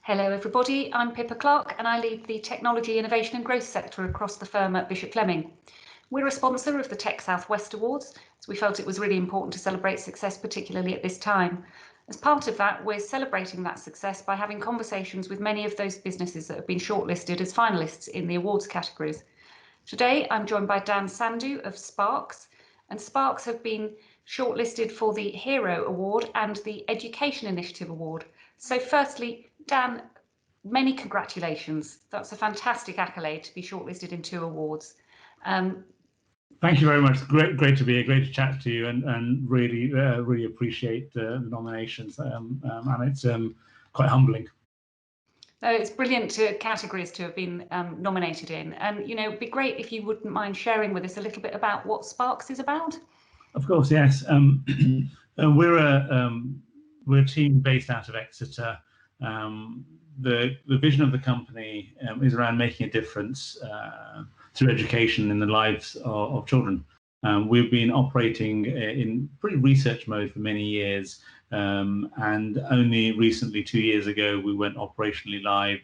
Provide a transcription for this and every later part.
Hello everybody, I'm Pippa Clark and I lead the Technology, Innovation and Growth sector across the firm at Bishop Fleming. We're a sponsor of the Tech South West Awards, so we felt it was really important to celebrate success, particularly at this time. As part of that, we're celebrating that success by having conversations with many of those businesses that have been shortlisted as finalists in the awards categories. Today, I'm joined by Dan Sandhu of Sparx, and Sparx have been shortlisted for the Hero Award and the Education Initiative Award. So firstly, Dan, many congratulations. That's a fantastic accolade to be shortlisted in 2 awards. Thank you very much. Great to be here. Great to chat to you, and really appreciate the nominations. And it's quite humbling. It's brilliant categories to have been nominated in, and it'd be great if you wouldn't mind sharing with us a little bit about what Sparx is about. Of course, yes. We're a team based out of Exeter. The vision of the company is around making a difference through education in the lives of children. We've been operating in pretty research mode for many years, and only recently, 2 years ago, we went operationally live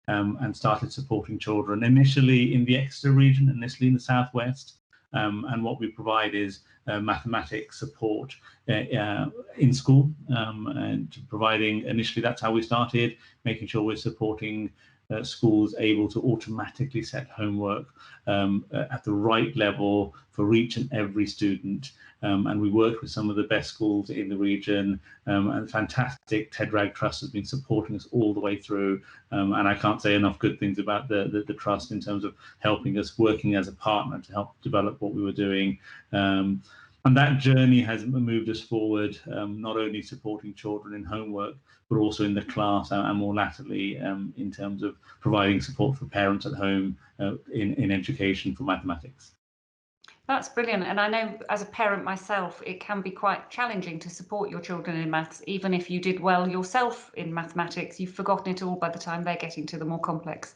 and started supporting children, initially in the Exeter region, initially in the southwest. And what we provide is mathematics support in school, and providing, initially that's how we started, making sure we're supporting schools able to automatically set homework at the right level for each and every student. And we worked with some of the best schools in the region, and fantastic TEDRAG Trust has been supporting us all the way through. And I can't say enough good things about the trust in terms of helping us, working as a partner to help develop what we were doing. And that journey has moved us forward, not only supporting children in homework, but also in the class, and more latterly in terms of providing support for parents at home in education for mathematics. That's brilliant. And I know as a parent myself, it can be quite challenging to support your children in maths. Even if you did well yourself in mathematics, you've forgotten it all by the time they're getting to the more complex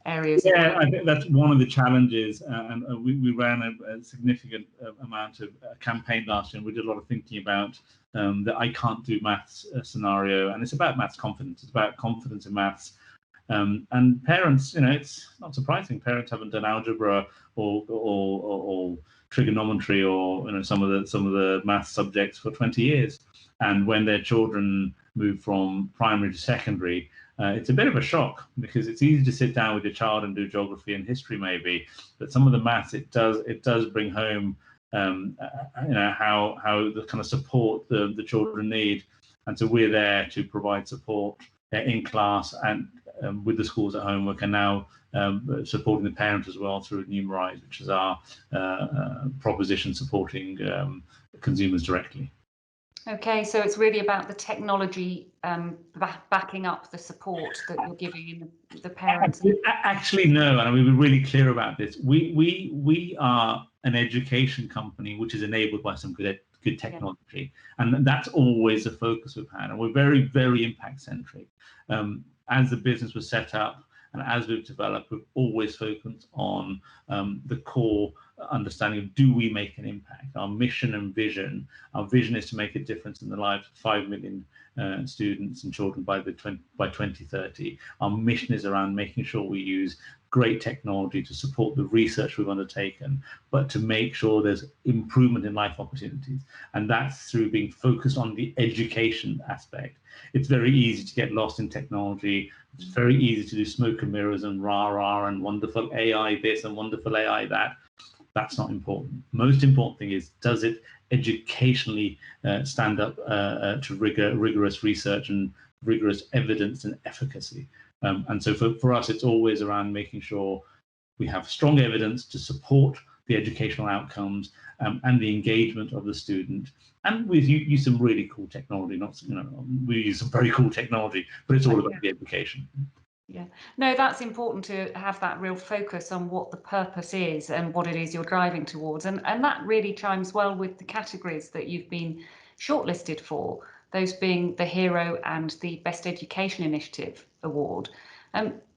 areas. Yeah, I think that's one of the challenges. And we ran a significant amount of campaign last year, and we did a lot of thinking about the I can't do maths scenario. And it's about maths confidence. It's about confidence in maths. And parents, it's not surprising. Parents haven't done algebra or trigonometry or some of the math subjects for 20 years. And when their children move from primary to secondary, it's a bit of a shock, because it's easy to sit down with your child and do geography and history maybe, but some of the maths it does bring home how the kind of support the children need. And so we're there to provide support in class and with the schools at homework, and now supporting the parents as well through Numerize, which is our proposition supporting consumers directly. Okay, so it's really about the technology backing up the support that you're giving in the parents. Actually, no, and we were really clear about this. We are an education company which is enabled by some good technology, and that's always a focus we've had, and we're very, very impact centric. As the business was set up and as we've developed, we've always focused on the core understanding of, do we make an impact? Our mission and vision. Our vision is to make a difference in the lives of 5 million students and children by 2030. Our mission is around making sure we use great technology to support the research we've undertaken, but to make sure there's improvement in life opportunities. And that's through being focused on the education aspect. It's very easy to get lost in technology. It's very easy to do smoke and mirrors and rah and wonderful AI this and wonderful AI that. That's not important. Most important thing is, does it educationally stand up to rigorous research and rigorous evidence and efficacy? And so for us, it's always around making sure we have strong evidence to support the educational outcomes and the engagement of the student. And we use some really cool technology. We use some very cool technology, but it's all about the education. Yeah, no, that's important to have that real focus on what the purpose is and what it is you're driving towards. And that really chimes well with the categories that you've been shortlisted for, those being the Hero and the Best Education Initiative Award.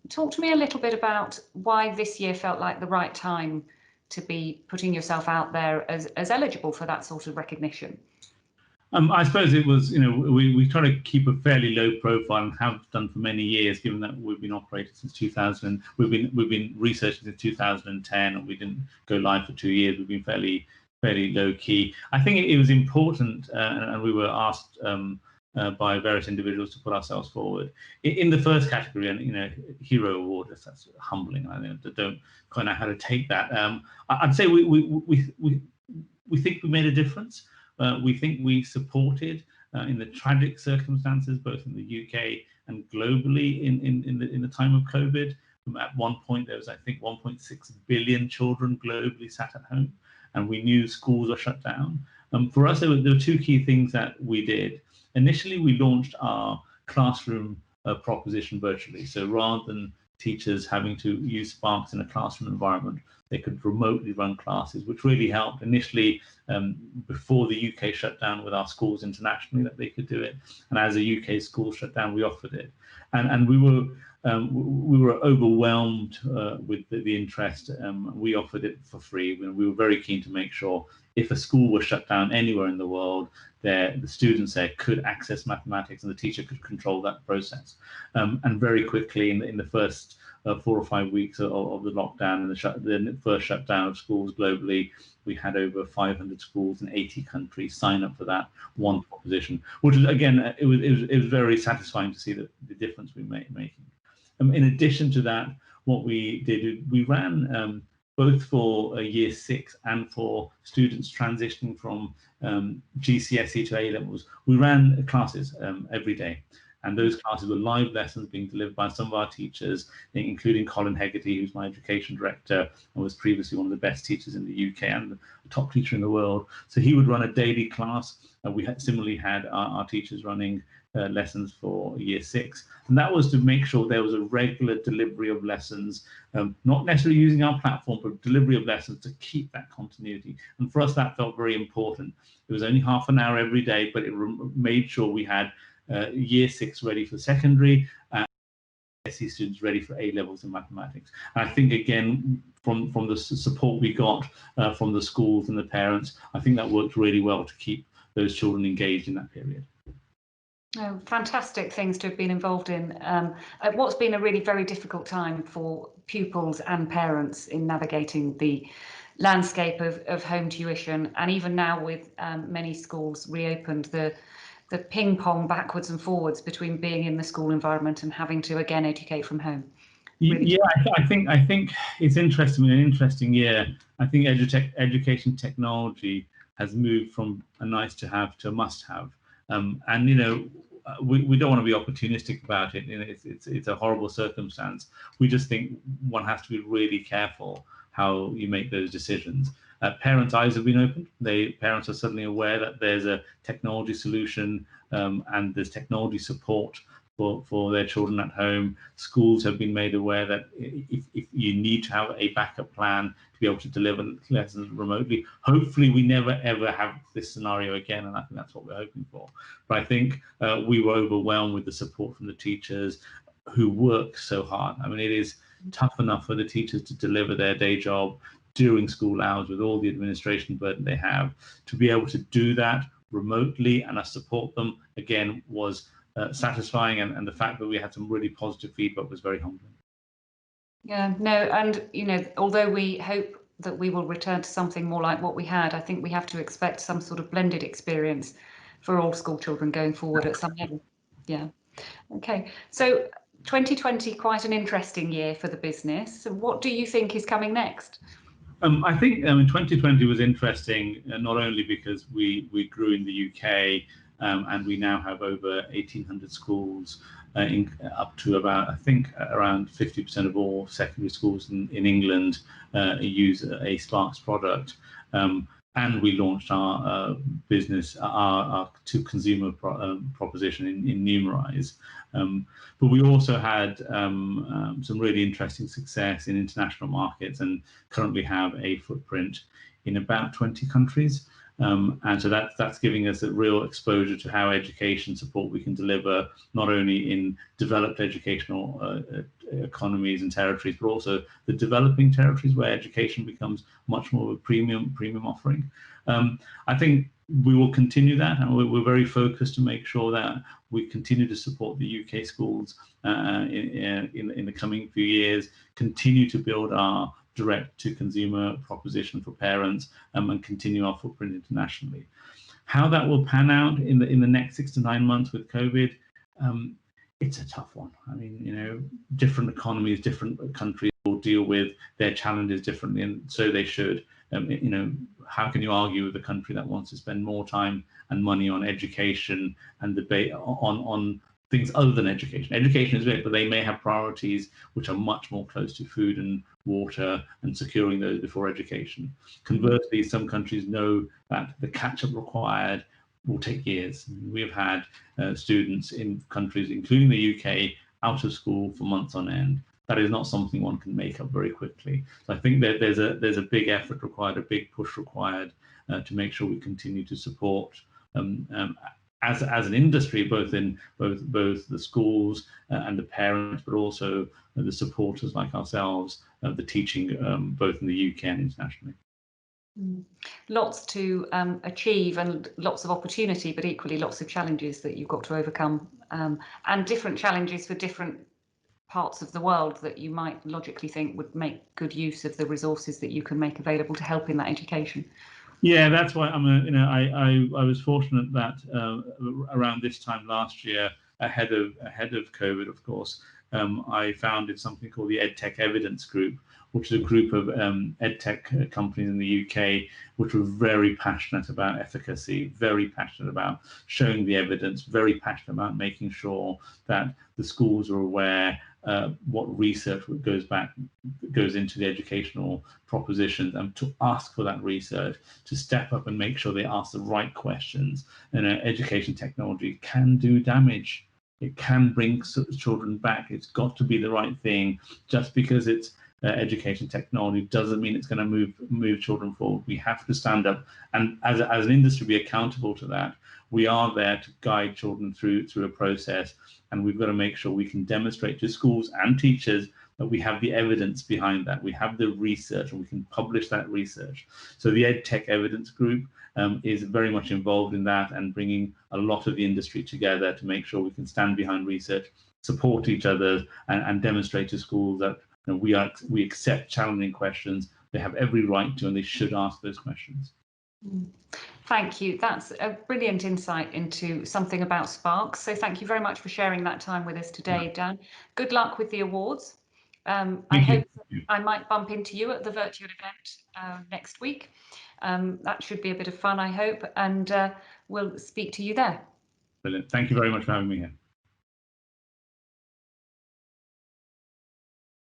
Talk to me a little bit about why this year felt like the right time to be putting yourself out there as eligible for that sort of recognition. I suppose it was, we try to keep a fairly low profile and have done for many years, given that we've been operating since 2000. We've been researching since 2010, and we didn't go live for 2 years. We've been fairly low key. I think it was important, and we were asked by various individuals to put ourselves forward in the first category, and hero award. That's humbling. I don't quite know how to take that. I'd say we think we made a difference. We think we supported in the tragic circumstances, both in the UK and globally, in the time of COVID. At one point, there was, I think, 1.6 billion children globally sat at home, and we knew schools were shut down. For us, there were 2 key things that we did. Initially, we launched our classroom proposition virtually. So rather than teachers having to use Sparx in a classroom environment, they could remotely run classes, which really helped initially before the UK shut down with our schools internationally, that they could do it. And as a UK school shut down, we offered it. And we were overwhelmed with the interest. We offered it for free. We were very keen to make sure if a school was shut down anywhere in the world, the students there could access mathematics and the teacher could control that process. And very quickly in the first 4 or 5 weeks of the lockdown and the first shutdown of schools globally, we had over 500 schools in 80 countries sign up for that one proposition, which was, again, it was very satisfying to see the difference we were making. In addition to that, what we did, we ran both for year 6 and for students transitioning from GCSE to A levels. We ran classes every day. And those classes were live lessons being delivered by some of our teachers, including Colin Hegarty, who's my education director and was previously one of the best teachers in the UK and a top teacher in the world. So he would run a daily class. We similarly had our teachers running lessons for year 6. And that was to make sure there was a regular delivery of lessons, not necessarily using our platform, but delivery of lessons to keep that continuity. And for us, that felt very important. It was only half an hour every day, but it made sure we had year 6 ready for secondary, SE students ready for A levels in mathematics. And I think, again, from the support we got from the schools and the parents, I think that worked really well to keep those children engaged in that period. Oh, fantastic things to have been involved in at what's been a really very difficult time for pupils and parents in navigating the landscape of home tuition. And even now, with many schools reopened, the ping pong backwards and forwards between being in the school environment and having to again educate from home. Really. Yeah, I think it's interesting. An interesting year. I think education technology has moved from a nice to have to a must have. And we don't want to be opportunistic about it. It's a horrible circumstance. We just think one has to be really careful how you make those decisions. Parents' eyes have been opened. Parents are suddenly aware that there's a technology solution and there's technology support for their children at home. Schools have been made aware that if you need to have a backup plan to be able to deliver lessons remotely. Hopefully we never ever have this scenario again, and I think that's what we're hoping for. But I think we were overwhelmed with the support from the teachers who work so hard. I mean, it is tough enough for the teachers to deliver their day job during school hours with all the administration burden they have. To be able to do that remotely and us support them, again, was satisfying, and the fact that we had some really positive feedback was very humbling. Yeah, no, and although we hope that we will return to something more like what we had, I think we have to expect some sort of blended experience for all school children going forward at some level. Yeah. Okay, so 2020, quite an interesting year for the business. So what do you think is coming next? I think 2020 was interesting, not only because we grew in the UK, and we now have over 1,800 schools, up to about, I think, around 50% of all secondary schools in England use a Sparx product. And we launched our business, our to-consumer proposition in Numerize. But we also had some really interesting success in international markets and currently have a footprint in about 20 countries. And so that's giving us a real exposure to how education support we can deliver, not only in developed educational economies and territories, but also the developing territories where education becomes much more of a premium offering. I think we will continue that, and we're very focused to make sure that we continue to support the UK schools in the coming few years, continue to build our direct-to-consumer proposition for parents, and continue our footprint internationally. How that will pan out in the next 6 to 9 months with COVID, it's a tough one. I mean, you know, different economies, different countries will deal with their challenges differently, and so they should. You know, how can you argue with a country that wants to spend more time and money on education and debate on things other than education? Education is great, but they may have priorities which are much more close to food and water and securing those before education. Conversely, some countries know that the catch-up required will take years. We have had students in countries, including the UK, out of school for months on end. That is not something one can make up very quickly. So I think that there's a big effort required, a big push required to make sure we continue to support as an industry, both the schools and the parents, but also the supporters like ourselves, the teaching both in the UK and internationally. Lots to achieve and lots of opportunity, but equally lots of challenges that you've got to overcome, and different challenges for different parts of the world that you might logically think would make good use of the resources that you can make available to help in that education. Yeah, that's why I was fortunate that around this time last year, ahead of COVID, of course, I founded something called the EdTech Evidence Group, which is a group of EdTech companies in the UK, which were very passionate about efficacy, very passionate about showing the evidence, very passionate about making sure that the schools are aware what research goes into the educational propositions, and to ask for that research, to step up and make sure they ask the right questions. And education technology can do damage. It can bring children back. It's got to be the right thing. Just because it's education technology doesn't mean it's going to move children forward. We have to stand up and, as an industry, be accountable to that. We are there to guide children through a process, and we've got to make sure we can demonstrate to schools and teachers that we have the evidence behind that. We have the research, and we can publish that research. So the EdTech Evidence Group is very much involved in that, and bringing a lot of the industry together to make sure we can stand behind research, support each other, and demonstrate to schools that, you know, we accept challenging questions. They have every right to, and they should ask those questions. Thank you. That's a brilliant insight into something about Sparx. So thank you very much for sharing that time with us today, Dan. Good luck with the awards. I hope I might bump into you at the virtual event next week. That should be a bit of fun, I hope, and we'll speak to you there. Brilliant. Thank you very much for having me here.